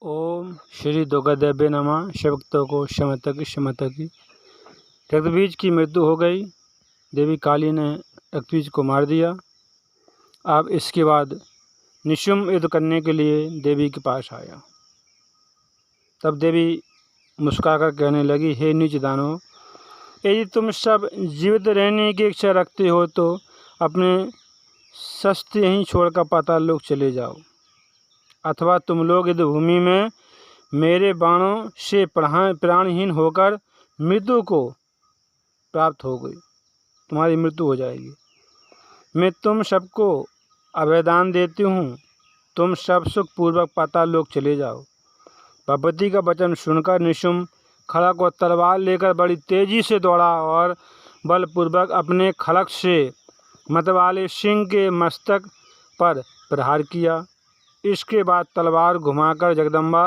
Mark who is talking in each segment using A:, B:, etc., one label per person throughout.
A: ओम श्री दुर्गादेवी नमः। शिवभक्तों को शमतकी रक्तबीज की मृत्यु हो गई। देवी काली ने रक्तबीज को मार दिया। अब इसके बाद निशुम्भ युद्ध करने के लिए देवी के पास आया। तब देवी मुस्कुराकर कहने लगी, हे नीच दानव, यदि तुम सब जीवित रहने की इच्छा रखते हो तो अपने शस्त्र यहीं छोड़कर पाताल लोक चले जाओ, अथवा तुम लोग युद्ध भूमि में मेरे बाणों से प्राणहीन होकर मृत्यु को प्राप्त हो गई, तुम्हारी मृत्यु हो जाएगी। मैं तुम सबको अभयदान देती हूँ, तुम सब सुखपूर्वक पाताल लोक चले जाओ। भगवती का वचन सुनकर निशुम्भ खड़ग और तलवार लेकर बड़ी तेजी से दौड़ा और बलपूर्वक अपने खड़ग से मतवाले सिंह के मस्तक पर प्रहार किया। इसके बाद तलवार घुमाकर जगदम्बा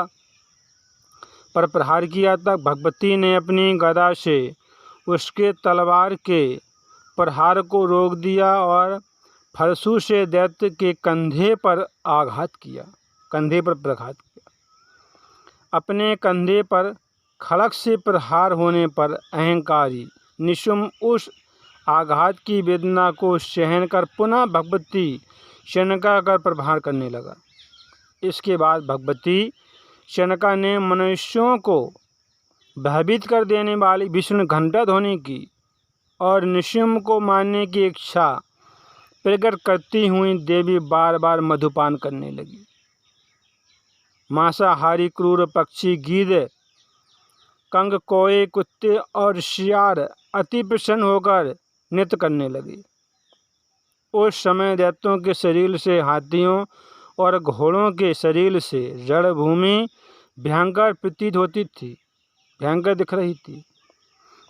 A: पर प्रहार किया। तब भगवती ने अपनी गदा से उसके तलवार के प्रहार को रोक दिया और फरसू से दैत्य के कंधे पर प्रघात किया। अपने कंधे पर खड़ग से प्रहार होने पर अहंकारी निशुम्भ उस आघात की वेदना को सहन कर पुनः भगवती शनका कर प्रहार करने लगा। इसके बाद भगवती शनका ने मनुष्यों को भयभीत कर देने वाली विष्णु घंटा ध्वनि की और निशुम्भ को मारने की इच्छा प्रकट करती हुई देवी बार बार मधुपान करने लगी। मांसाहारी क्रूर पक्षी, गीध, कंग, कौए, कुत्ते और सियार अति प्रसन्न होकर नृत्य करने लगे। उस समय दैत्यों के शरीर से, हाथियों और घोड़ों के शरीर से रणभूमि भयंकर प्रतीत होती थी, भयंकर दिख रही थी।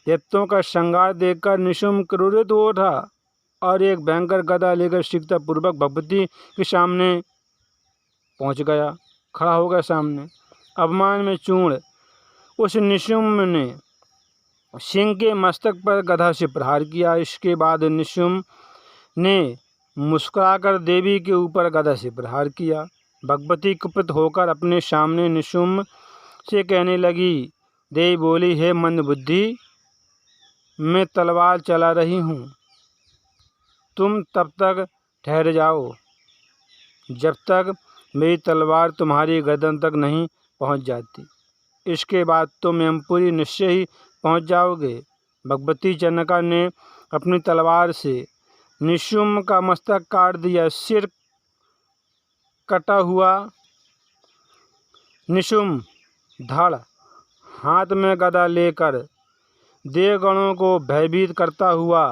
A: दैत्यों का श्रृंगार देखकर निशुम्भ क्रोधित हो उठा और एक भयंकर गदा लेकर शीघ्रतापूर्वक भगवती के सामने पहुंच गया, खड़ा हो गया सामने। अपमान में चूर्ण उस निशुम्भ ने सिंह के मस्तक पर गदा से प्रहार किया। इसके बाद निशुम्भ ने मुस्कुराकर देवी के ऊपर गदा से प्रहार किया। भगवती कुपित होकर अपने सामने निशुम्भ से कहने लगी। देवी बोली, हे मंदबुद्धि, मैं तलवार चला रही हूँ, तुम तब तक ठहर जाओ जब तक मेरी तलवार तुम्हारी गर्दन तक नहीं पहुँच जाती। इसके बाद तुम यमपुरी निश्चय ही पहुँच जाओगे। भगवती शनका ने अपनी तलवार से निशुम्भ का मस्तक काट दिया। सिर कटा हुआ निशुम्भ धड़ हाथ में गदा लेकर देवगणों को भयभीत करता हुआ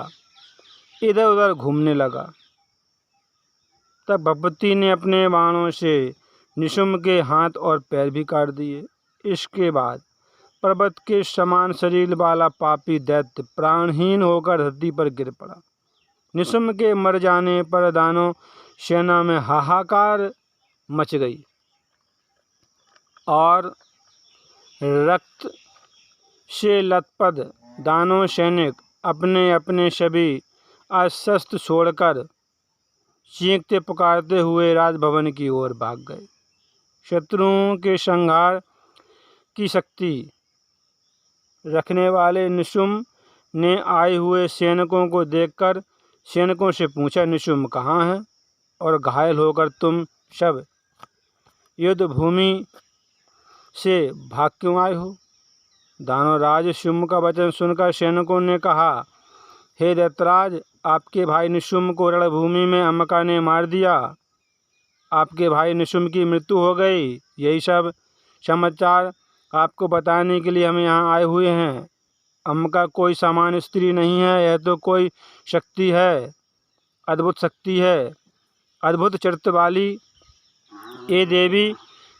A: इधर उधर घूमने लगा। तब भगवती ने अपने बाणों से निशुम्भ के हाथ और पैर भी काट दिए। इसके बाद पर्वत के समान शरीर वाला पापी दैत्य प्राणहीन होकर धरती पर गिर पड़ा। निशुम्भ के मर जाने पर दानव सेना में हाहाकार मच गई और रक्त से लथपथ दानव सैनिक अपने अपने सभी अस्त्र छोड़कर चीखते पुकारते हुए राजभवन की ओर भाग गए। शत्रुओं के संहार की शक्ति रखने वाले निशुम्भ ने आए हुए सैनिकों को देखकर सैनिकों से पूछा, निशुम्भ कहाँ है और घायल होकर तुम सब युद्ध भूमि से भाग क्यों आए हो? दानवराज शुम्भ का वचन सुनकर सैनिकों ने कहा, हे दैत्यराज, आपके भाई निशुम्भ को रणभूमि में अम्बिका ने मार दिया। आपके भाई निशुम्भ की मृत्यु हो गई। यही सब समाचार आपको बताने के लिए हम यहाँ आए हुए हैं। अम्बिका कोई सामान्य स्त्री नहीं है, यह तो कोई शक्ति है, अद्भुत शक्ति है, अद्भुत चरित्र वाली। ये देवी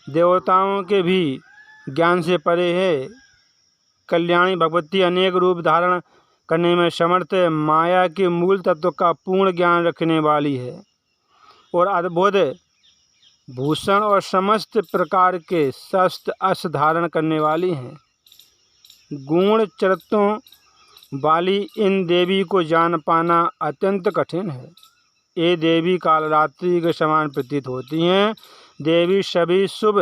A: देवताओं के भी ज्ञान से परे है। कल्याणी भगवती अनेक रूप धारण करने में समर्थ है, माया के मूल तत्व का पूर्ण ज्ञान रखने वाली है और अद्भुत भूषण और समस्त प्रकार के शस्त्र अस्त्र धारण करने वाली हैं। गुण चरित्रों वाली इन देवी को जान पाना अत्यंत कठिन है। ये देवी कालरात्रि के समान प्रतीत होती हैं। देवी सभी शुभ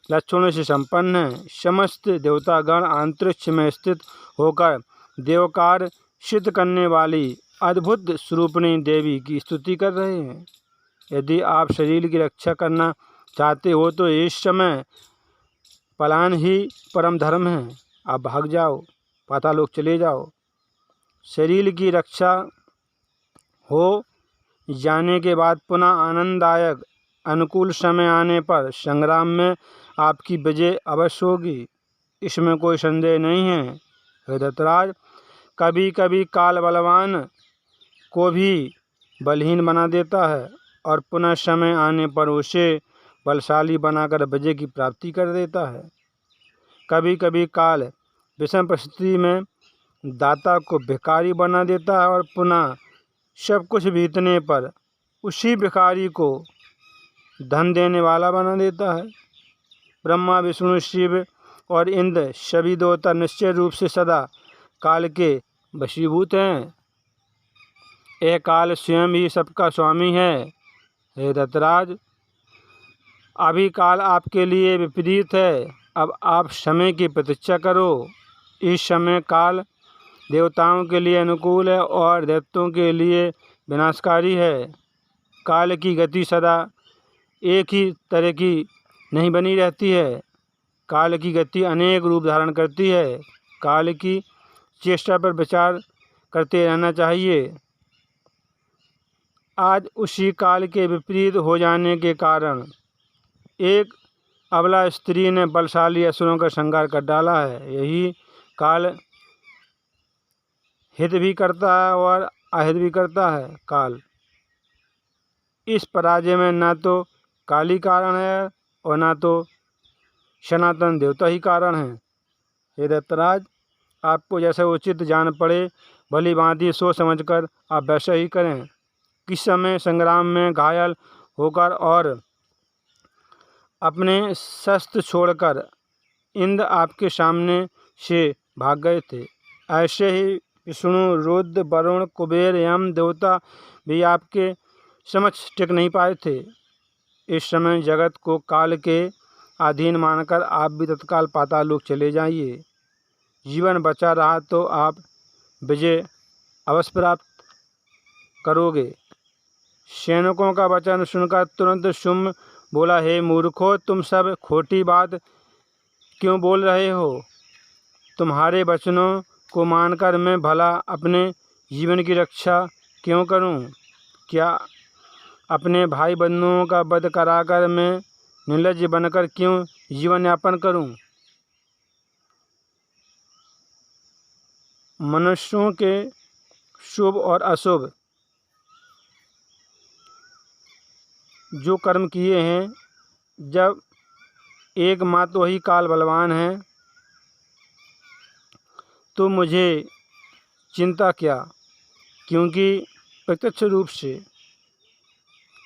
A: लक्षणों से संपन्न है। समस्त देवतागण अंतरिक्ष में स्थित होकर देवकार सिद्ध करने वाली अद्भुत स्वरूपिणी देवी की स्तुति कर रहे हैं। यदि आप शरीर की रक्षा करना चाहते हो तो इस समय पलायन ही परम धर्म है। आप भाग जाओ, पातालोक चले जाओ। शरीर की रक्षा हो जाने के बाद पुनः आनंददायक अनुकूल समय आने पर संग्राम में आपकी विजय अवश्य होगी, इसमें कोई संदेह नहीं है। हे धृतराज, कभी कभी काल बलवान को भी बलहीन बना देता है और पुनः समय आने पर उसे बलशाली बनाकर विजय की प्राप्ति कर देता है। कभी कभी काल विषम परिस्थिति में दाता को भिखारी बना देता है और पुनः सब कुछ बीतने पर उसी भिखारी को धन देने वाला बना देता है। ब्रह्मा, विष्णु, शिव और इंद्र सभी देवता निश्चय रूप से सदा काल के वशीभूत हैं। यह काल स्वयं ही सबका स्वामी है। हे धृतराज, अभी काल आपके लिए विपरीत है। अब आप समय की प्रतीक्षा करो। इस समय काल देवताओं के लिए अनुकूल है और दैत्यों के लिए विनाशकारी है। काल की गति सदा एक ही तरह की नहीं बनी रहती है। काल की गति अनेक रूप धारण करती है। काल की चेष्टा पर विचार करते रहना चाहिए। आज उसी काल के विपरीत हो जाने के कारण एक अबला स्त्री ने बलशाली असुरों का संहार कर डाला है। यही काल हित भी करता है और अहित भी करता है। काल इस पराजय में ना तो काली कारण है और ना तो सनातन देवता ही कारण है। हे धृतराज, आपको जैसा उचित जान पड़े भली भांति सोच समझकर आप वैसा ही करें। किस समय संग्राम में घायल होकर और अपने शस्त्र छोड़कर इंद्र आपके सामने से भाग गए थे, ऐसे ही विष्णु, रुद्र, वरुण, कुबेर, यम देवता भी आपके समक्ष टिक नहीं पाए थे। इस समय जगत को काल के अधीन मानकर आप भी तत्काल पातालोक चले जाइए। जीवन बचा रहा तो आप विजय अवश्य प्राप्त करोगे। सैनिकों का वचन सुनकर तुरंत शुम्भ बोला, हे मूर्खों, तुम सब खोटी बात क्यों बोल रहे हो? तुम्हारे वचनों को मानकर मैं भला अपने जीवन की रक्षा क्यों करूं? क्या अपने भाई बंधुओं का वध कराकर मैं निर्लज्ज बनकर क्यों जीवन यापन करूं? मनुष्यों के शुभ और अशुभ जो कर्म किए हैं, जब एक मात्र वही काल बलवान है तो मुझे चिंता क्या, क्योंकि प्रत्यक्ष रूप से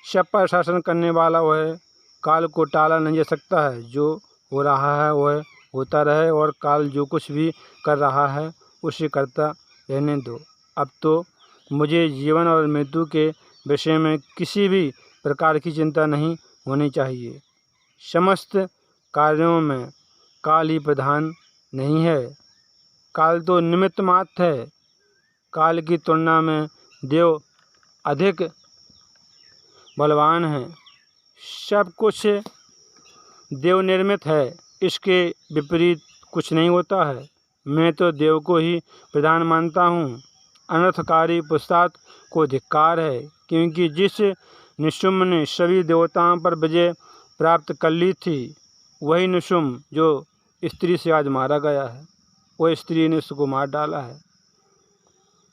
A: सब पर शासन करने वाला वह काल को टाला नहीं जा सकता है। जो हो रहा है वह होता रहे और काल जो कुछ भी कर रहा है उसे करता रहने दो। अब तो मुझे जीवन और मृत्यु के विषय में किसी भी प्रकार की चिंता नहीं होनी चाहिए। समस्त कार्यों में काल ही प्रधान नहीं है। काल तो निमित्त मात्र है। काल की तुलना में देव अधिक बलवान है। सब कुछ देव निर्मित है, इसके विपरीत कुछ नहीं होता है। मैं तो देव को ही प्रधान मानता हूँ। अनर्थकारी पुरुषार्थ को धिक्कार है, क्योंकि जिस निशुम्भ ने सभी देवताओं पर विजय प्राप्त कर ली थी, वही निशुम्भ जो स्त्री से आज मारा गया है, वह स्त्री ने उसको मार डाला है।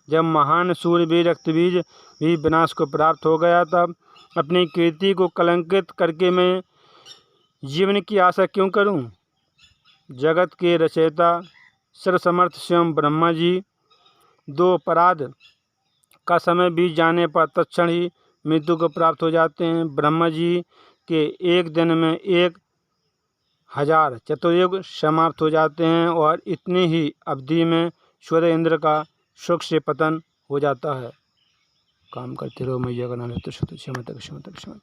A: जब महान सूरवीर रक्तबीज भी विनाश को प्राप्त हो गया, तब अपनी कीर्ति को कलंकित करके मैं जीवन की आशा क्यों करूं? जगत के रचयिता सर्वसमर्थ स्वयं ब्रह्मा जी दो अपराध का समय बीत जाने पर तत्क्षण ही मृत्यु को प्राप्त हो जाते हैं। ब्रह्मा जी के एक दिन में 1000 चतुर्युग समाप्त हो जाते हैं और इतनी ही अवधि में सूर्य इंद्र का सुख से पतन हो जाता है। काम करते रहो, मैया का नाम लेते क्षमा